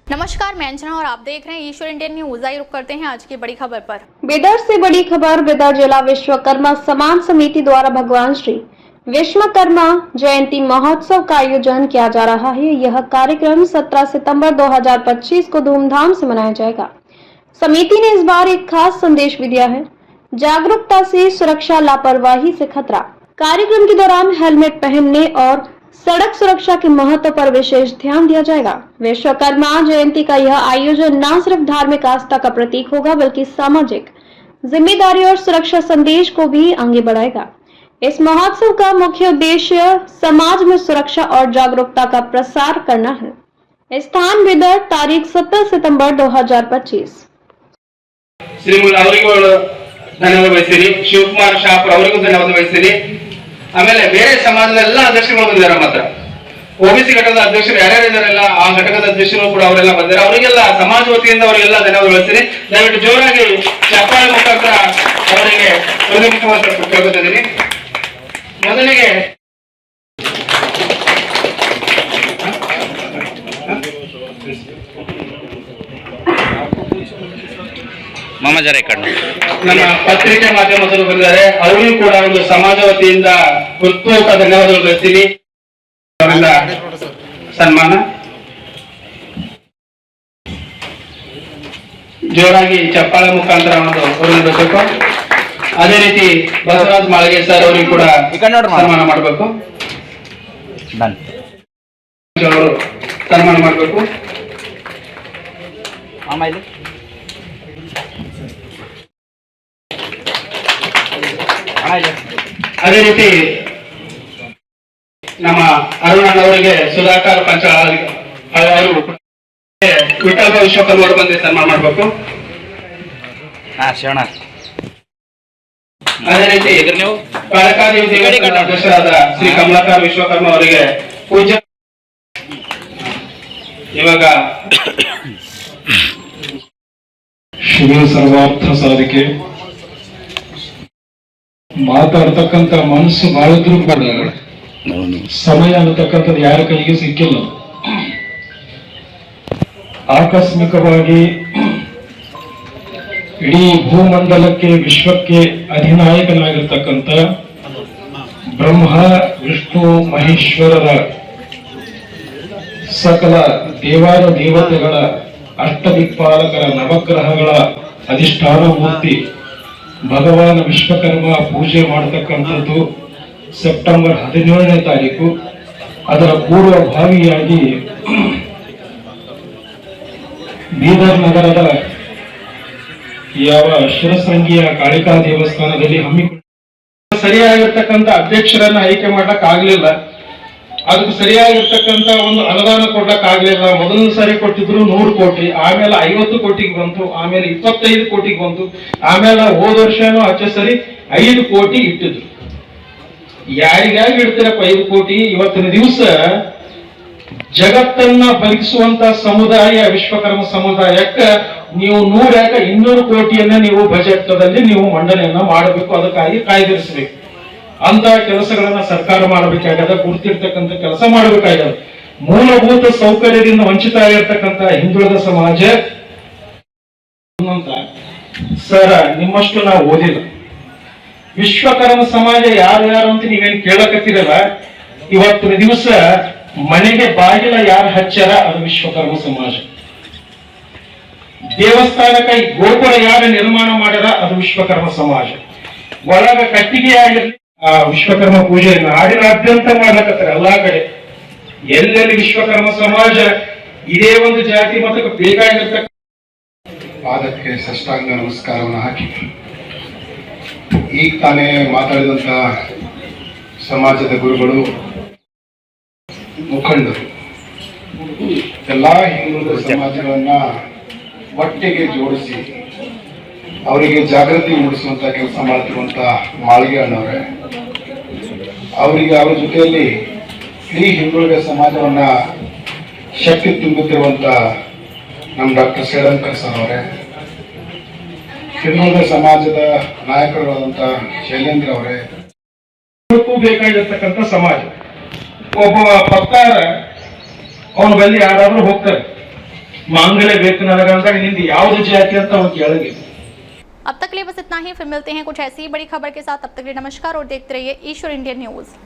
नमस्कार, मैं अंजना और आप देख रहे हैं ईश्वर इंडियन न्यूज। आइए रुक करते हैं आज की बड़ी खबर पर। बेदर से बड़ी खबर। बेदर जिला विश्वकर्मा समाज समिति द्वारा भगवान श्री विश्वकर्मा जयंती महोत्सव का आयोजन किया जा रहा है। यह कार्यक्रम 17 सितंबर 2025 को धूमधाम से मनाया जाएगा। समिति ने इस बार एक खास संदेश भी दिया है, जागरूकता से सुरक्षा, लापरवाही से खतरा। कार्यक्रम के दौरान हेलमेट पहनने और सड़क सुरक्षा के महत्व पर विशेष ध्यान दिया जाएगा। विश्वकर्मा जयंती का यह आयोजन न सिर्फ धार्मिक आस्था का प्रतीक होगा, बल्कि सामाजिक जिम्मेदारी और सुरक्षा संदेश को भी आगे बढ़ाएगा। इस महोत्सव का मुख्य उद्देश्य समाज में सुरक्षा और जागरूकता का प्रसार करना है। स्थान बेदर, तारीख 17 सितंबर 2025। ಧನ್ಯವಾದ ಬಯಸ್ತೀನಿ। ಶಿವಕುಮಾರ್ ಶಾಪುರ್ ಅವರಿಗೂ ಧನ್ಯವಾದ ಬಯಸ್ತೀನಿ। ಆಮೇಲೆ ಬೇರೆ ಸಮಾಜದ ಎಲ್ಲ ಅಧ್ಯಕ್ಷರುಗಳು ಬಂದಿದ್ದಾರೆ, ಮಾತ್ರ ಓಬಿಸಿ ಘಟಕದ ಅಧ್ಯಕ್ಷರು ಯಾರ್ಯಾರು ಇದ್ದಾರಲ್ಲ ಆ ಘಟಕದ ಅಧ್ಯಕ್ಷರು ಕೂಡ ಅವರೆಲ್ಲ ಬಂದಿದ್ದಾರೆ। ಅವರಿಗೆಲ್ಲ ಸಮಾಜ ವತಿಯಿಂದ ಅವರಿಗೆಲ್ಲ ಧನ್ಯವಾದ ಬಯಸ್ತೀನಿ। ದಯವಿಟ್ಟು ಜೋರಾಗಿ ಚಪ್ಪಾಳೆ ಮುಖಾಂತರ ಅವರಿಗೆ ಕೇಳ್ಕೊತಿದ್ದೀನಿ। ಮೊದಲಿಗೆ ನಮ್ಮ ಪತ್ರಿಕೆ ಮಾಧ್ಯಮದವರು ಬಂದಿದ್ದಾರೆ, ಅವರಿಗೂ ಕೂಡ ಒಂದು ಸಮಾಜ ವತಿಯಿಂದ ಹೃತ್ಪೂರ್ವಕ ಧನ್ಯವಾದಗಳು ಬಯಸ್ತೀನಿ। ಅವರೆಲ್ಲ ಸನ್ಮಾನ ಜೋರಾಗಿ ಚಪ್ಪಾಳೆ ಮುಖಾಂತರ ಹೊರಬೇಕು। ಅದೇ ರೀತಿ ಬಸವರಾಜ್ ಮಾಳಿಗೆ ಸರ್ ಅವರಿಗೂ ಕೂಡ ಸನ್ಮಾನ ಮಾಡಬೇಕು, ಅವರು ಸನ್ಮಾನ ಮಾಡಬೇಕು। ಅದೇ ರೀತಿ ನಮ್ಮ ಅರುಣ್ ಅವರಿಗೆ ಸುಧಾಕರ್ ಪಂಚಾಳ ಅವರು ವಿಠಲ ವಿಶ್ವಕರ್ಮ ಅವರು ಬಂದು ಸನ್ಮಾನ ಮಾಡಬೇಕು। ಅದೇ ರೀತಿ ಕಳಕಾದಿ ಅಧ್ಯಕ್ಷರಾದ ಶ್ರೀ ಕಮಲಾಕರ್ ವಿಶ್ವಕರ್ಮ ಅವರಿಗೆ ಪೂಜೆ ಇವಾಗ ಶಿವ ಸರ್ವಾರ್ಥ ಸಾಧಿಕೆ ಮಾತಾಡ್ತಕ್ಕಂಥ ಮನಸ್ಸು ಮಾಡಿದ್ರು ಕೂಡ ಸಮಯ ಅನ್ನತಕ್ಕಂಥದ್ದು ಯಾರ ಕೈಗೆ ಸಿಕ್ಕಿಲ್ಲ। ಆಕಸ್ಮಿಕವಾಗಿ ಇಡೀ ಭೂಮಂಡಲಕ್ಕೆ ವಿಶ್ವಕ್ಕೆ ಅಧಿನಾಯಕನಾಗಿರ್ತಕ್ಕಂಥ ಬ್ರಹ್ಮ ವಿಷ್ಣು ಮಹೇಶ್ವರರ ಸಕಲ ದೇವಾನ ದೇವತೆಗಳ ಅಷ್ಟದಿಕ್ಪಾಲಕರ ನವಗ್ರಹಗಳ ಅಧಿಷ್ಠಾನ ಮೂರ್ತಿ ಭಗವಾನ್ ವಿಶ್ವಕರ್ಮ ಪೂಜೆ ಮಾಡತಕ್ಕಂಥದ್ದು ಸೆಪ್ಟೆಂಬರ್ 17ನೇ ತಾರೀಕು। ಅದರ ಪೂರ್ವಭಾವಿಯಾಗಿ ಬೀದರ್ ನಗರದ ಯಾವ ಶಿರಸಂಗಿಯ ಕಾಳಿಕಾ ದೇವಸ್ಥಾನದಲ್ಲಿ ಹಮ್ಮಿಕೊಂಡು ಸರಿಯಾಗಿರ್ತಕ್ಕಂಥ ಅಧ್ಯಕ್ಷರನ್ನ ಆಯ್ಕೆ ಮಾಡಕ್ ಆಗ್ಲಿಲ್ಲ, ಅದಕ್ಕೆ ಸರಿಯಾಗಿರ್ತಕ್ಕಂಥ ಒಂದು ಅನುದಾನ ಕೊಡ್ಲಕ್ ಆಗ್ಲಿಲ್ಲ। ಮೊದಲನೇ ಸಾರಿ ಕೊಟ್ಟಿದ್ರು 100 ಕೋಟಿ, ಆಮೇಲೆ 50 ಕೋಟಿಗೆ ಬಂತು, ಆಮೇಲೆ 25 ಕೋಟಿಗೆ ಬಂತು, ಆಮೇಲೆ ಹೋದ ವರ್ಷನೂ ಆಚೆ ಸರಿ 5 ಕೋಟಿ ಇಟ್ಟಿದ್ರು। ಯಾರಿಗಾಗಿ ಇಡ್ತೀರಪ್ಪ 5 ಕೋಟಿ? ಇವತ್ತಿನ ದಿವಸ ಜಗತ್ತನ್ನ ಬದುಕಿಸುವಂತ ಸಮುದಾಯ ವಿಶ್ವಕರ್ಮ ಸಮುದಾಯಕ್ಕ ನೀವು 100 ಯಾಕೆ 200 ಕೋಟಿಯನ್ನ ನೀವು ಬಜೆಟ್ನಲ್ಲಿ ನೀವು ಮಂಡನೆಯನ್ನ ಮಾಡಬೇಕು, ಅದಕ್ಕಾಗಿ ಕಾಯ್ದಿರಿಸಬೇಕು। ಅಂತ ಕೆಲಸಗಳನ್ನ ಸರ್ಕಾರ ಮಾಡಬೇಕಾಗ್ಯದ, ಗುರುತಿರ್ತಕ್ಕಂಥ ಕೆಲಸ ಮಾಡಬೇಕಾಗ್ಯದ। ಮೂಲಭೂತ ಸೌಕರ್ಯದಿಂದ ವಂಚಿತ ಆಗಿರ್ತಕ್ಕಂಥ ಹಿಂದುಳಿದ ಸಮಾಜ ಸರ್ ನಿಮ್ಮಷ್ಟು ನಾವು ಓದಿಲ್ಲ। ವಿಶ್ವಕರ್ಮ ಸಮಾಜ ಯಾರು ಅಂತ ನೀವೇನು ಕೇಳಕತ್ತಿರಲ್ಲ, ಇವತ್ತಿನ ದಿವಸ ಮನೆಗೆ ಬಾಗಿಲ ಯಾರು ಹಚ್ಚಾರ ಅದು ವಿಶ್ವಕರ್ಮ ಸಮಾಜ। ದೇವಸ್ಥಾನಕ್ಕೆ ಗೋಪುರ ಯಾರು ನಿರ್ಮಾಣ ಮಾಡ್ಯಾರ ಅದು ವಿಶ್ವಕರ್ಮ ಸಮಾಜ। ಒಳಗ ಕಟ್ಟಿಗೆ ಆಗಿರ್ಲಿ ವಿಶ್ವಕರ್ಮ ಪೂಜೆ ನಾಡಿನಾದ್ಯಂತ ಮಾಡ್ಲಕತ್ತಾರೆ ಎಲ್ಲಾ ಕಡೆ। ಎಲ್ಲೆಲ್ಲಿ ವಿಶ್ವಕರ್ಮ ಸಮಾಜ ಇದೇ ಒಂದು ಜಾತಿ ಮತಕ್ಕೆ ಬೇಕಾಗಿರ್ತಕ್ಕ ಪಾದಕ್ಕೆ ಸಾಷ್ಟಾಂಗ ನಮಸ್ಕಾರವನ್ನು ಹಾಕಿ ಈಗ ತಾನೇ ಮಾತಾಡಿದಂತ ಸಮಾಜದ ಗುರುಗಳು, ಮುಖಂಡರು, ಎಲ್ಲಾ ಹಿಂದುಳಿದ ಸಮಾಜಗಳನ್ನ ಒಟ್ಟಿಗೆ ಜೋಡಿಸಿ ಅವರಿಗೆ ಜಾಗೃತಿ ಮೂಡಿಸುವಂತ ಕೆಲಸ ಮಾಡ್ತಿರುವಂತ ಮಾಳಿಗೆ ಅಣ್ಣವರೇ, ಅವರಿಗೆ ಅವರ ಜೊತೆಯಲ್ಲಿ ಇಡೀ ಹಿಂದುಳಿದ ಸಮಾಜವನ್ನ ಶಕ್ತಿ ತುಂಬುತ್ತಿರುವಂತ ನಮ್ಮ ಡಾಕ್ಟರ್ ಶ್ರೀರಂಕರ್ ಸರ್ ಅವರೇ, ಹಿಂದುಳಿದ ಸಮಾಜದ ನಾಯಕರಾದಂತ ಶೈಲೇಂದ್ರ ಅವರೇ, ಬೇಕಾಗಿರ್ತಕ್ಕಂಥ ಸಮಾಜ ಒಬ್ಬ ಭಕ್ತಾರ ಅವನ ಬಳಿ ಯಾರಾದ್ರೂ ಹೋಗ್ತಾರೆ, ಮಾಂಗಲ್ಯ ಬೇಕು ನನಗಂದಾಗ ನಿಂದು ಯಾವ್ದು ಜಾತಿ ಅಂತ ಅವ್ನು ಕೇಳಗಿಲ್ಲ. अब तक के लिए बस इतना ही, फिर मिलते हैं कुछ ऐसी ही बड़ी खबर के साथ। तब तक के लिए नमस्कार और देखते रहिए ईश्वर इंडियन न्यूज।